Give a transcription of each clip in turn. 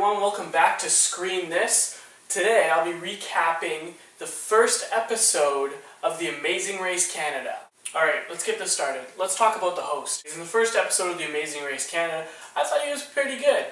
everyone, welcome back to Screen This. Today I'll be recapping the first episode of The Amazing Race Canada. Alright, let's get this started. Let's talk about the host. In the first episode of The Amazing Race Canada, I thought he was pretty good.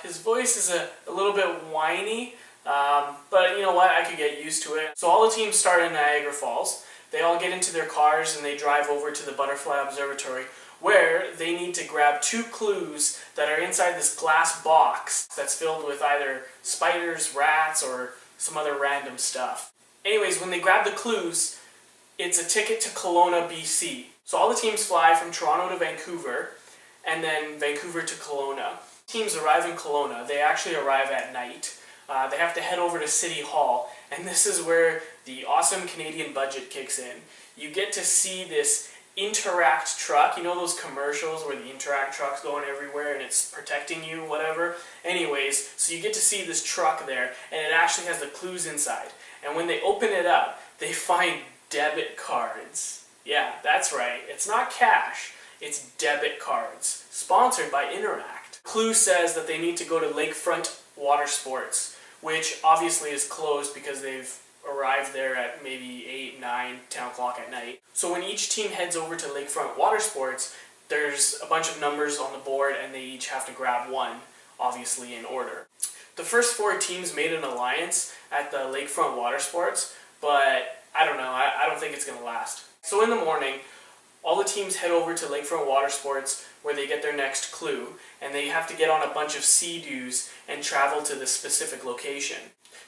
His voice is a little bit whiny, but you know what, I could get used to it. So all the teams start in Niagara Falls. They all get into their cars and they drive over to the Butterfly Observatory, where they need to grab 2 clues that are inside this glass box that's filled with either spiders, rats, or some other random stuff. Anyways, when they grab the clues, it's a ticket to Kelowna, BC. So all the teams fly from Toronto to Vancouver, and then Vancouver to Kelowna. Teams arrive in Kelowna. They actually arrive at night. They have to head over to City Hall, and this is where the awesome Canadian budget kicks in. You get to see this Interact truck. You know those commercials where the Interact truck's going everywhere and it's protecting you, whatever? Anyways, so you get to see this truck there, and it actually has the clues inside. And when they open it up, they find debit cards. Yeah, that's right. It's not cash. It's debit cards. Sponsored by Interact. Clue says that they need to go to Lakefront Water Sports, which obviously is closed because they've arrived there at maybe 8, 9, 10 o'clock at night. So when each team heads over to Lakefront Water Sports, there's a bunch of numbers on the board and they each have to grab one, obviously in order. The first 4 teams made an alliance at the Lakefront Water Sports, but I don't know, I don't think it's going to last. So in the morning, all the teams head over to Lakefront Water Sports where they get their next clue, and they have to get on a bunch of Sea-Doos and travel to this specific location.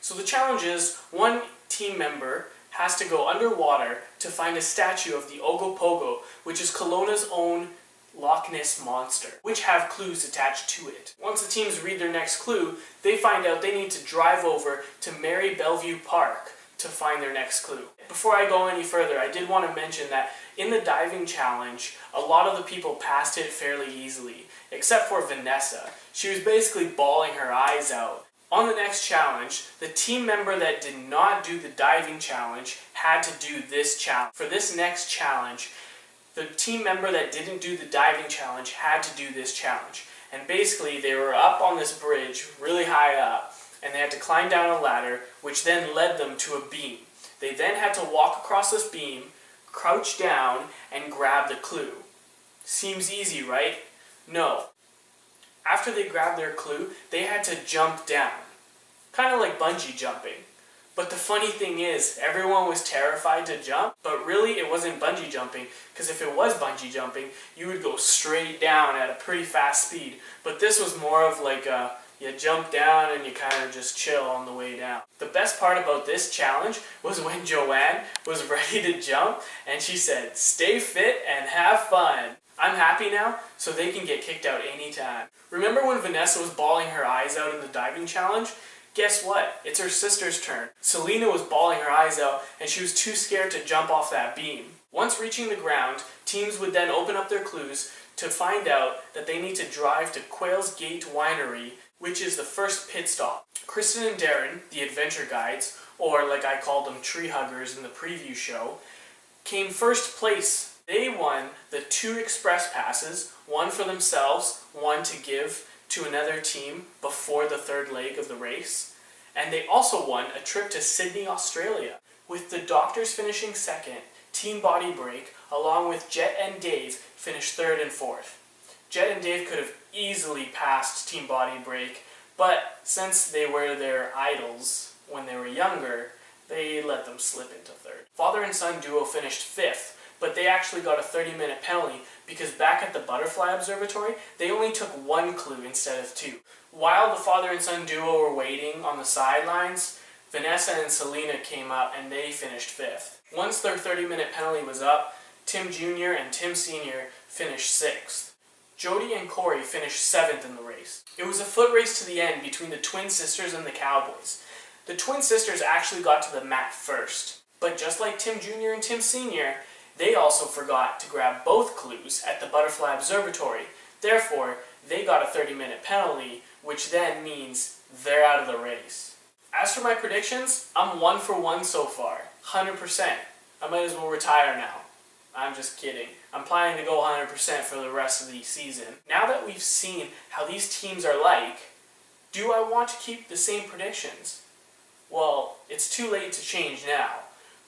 So the challenge is, one team member has to go underwater to find a statue of the Ogopogo, which is Kelowna's own Loch Ness Monster, which have clues attached to it. Once the teams read their next clue, they find out they need to drive over to Mary Bellevue Park to find their next clue. Before I go any further, I did want to mention that in the diving challenge, a lot of the people passed it fairly easily, except for Vanessa. She was basically bawling her eyes out. On the next challenge, the team member that did not do the diving challenge had to do this challenge. For this next challenge, the team member that didn't do the diving challenge had to do this challenge. And basically, they were up on this bridge, really high up, and they had to climb down a ladder, which then led them to a beam. They then had to walk across this beam, crouch down, and grab the clue. Seems easy, right? No. After they grabbed their clue, they had to jump down. Kind of like bungee jumping. But the funny thing is, everyone was terrified to jump, but really it wasn't bungee jumping, because if it was bungee jumping, you would go straight down at a pretty fast speed. But this was more of like you jump down and you kind of just chill on the way down. The best part about this challenge was when Joanne was ready to jump and she said, "Stay fit and have fun." I'm happy now, so they can get kicked out anytime. Remember when Vanessa was bawling her eyes out in the diving challenge? Guess what? It's her sister's turn. Selena was bawling her eyes out and she was too scared to jump off that beam. Once reaching the ground, teams would then open up their clues to find out that they need to drive to Quails Gate Winery, which is the first pit stop. Kristen and Darren, the adventure guides, or like I called them tree huggers in the preview show, came first place. They won the 2 express passes, one for themselves, one to give to another team before the 3rd leg of the race. And they also won a trip to Sydney, Australia. With the Doctors finishing 2nd, Team Body Break, along with Jet and Dave, finished 3rd and 4th. Jet and Dave could have easily passed Team Body Break, but since they were their idols when they were younger, they let them slip into 3rd. Father and son duo finished 5th, but they actually got a 30-minute penalty because back at the Butterfly Observatory, they only took 1 clue instead of 2. While the father and son duo were waiting on the sidelines, Vanessa and Selena came up and they finished 5th. Once their 30-minute penalty was up, Tim Jr. and Tim Sr. finished 6th. Jody and Corey finished 7th in the race. It was a foot race to the end between the twin sisters and the Cowboys. The twin sisters actually got to the mat first, but just like Tim Jr. and Tim Sr., they also forgot to grab both clues at the Butterfly Observatory. Therefore, they got a 30-minute penalty, which then means they're out of the race. As for my predictions, I'm 1 for 1 so far, 100%. I might as well retire now. I'm just kidding. I'm planning to go 100% for the rest of the season. Now that we've seen how these teams are like, Do I want to keep the same predictions? Well, it's too late to change now.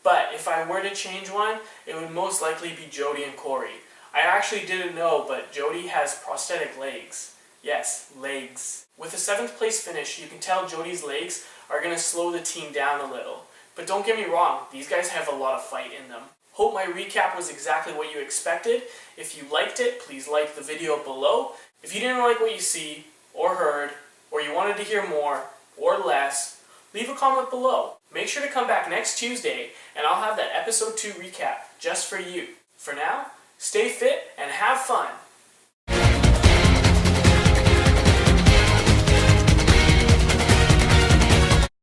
But if I were to change one, it would most likely be Jody and Corey. I actually didn't know, but Jody has prosthetic legs. Yes, legs. With a 7th place finish, you can tell Jody's legs are going to slow the team down a little. But don't get me wrong, these guys have a lot of fight in them. Hope my recap was exactly what you expected. If you liked it, please like the video below. If you didn't like what you see, or heard, or you wanted to hear more, or less, leave a comment below. Make sure to come back next Tuesday, and I'll have that episode 2 recap just for you. For now, stay fit and have fun.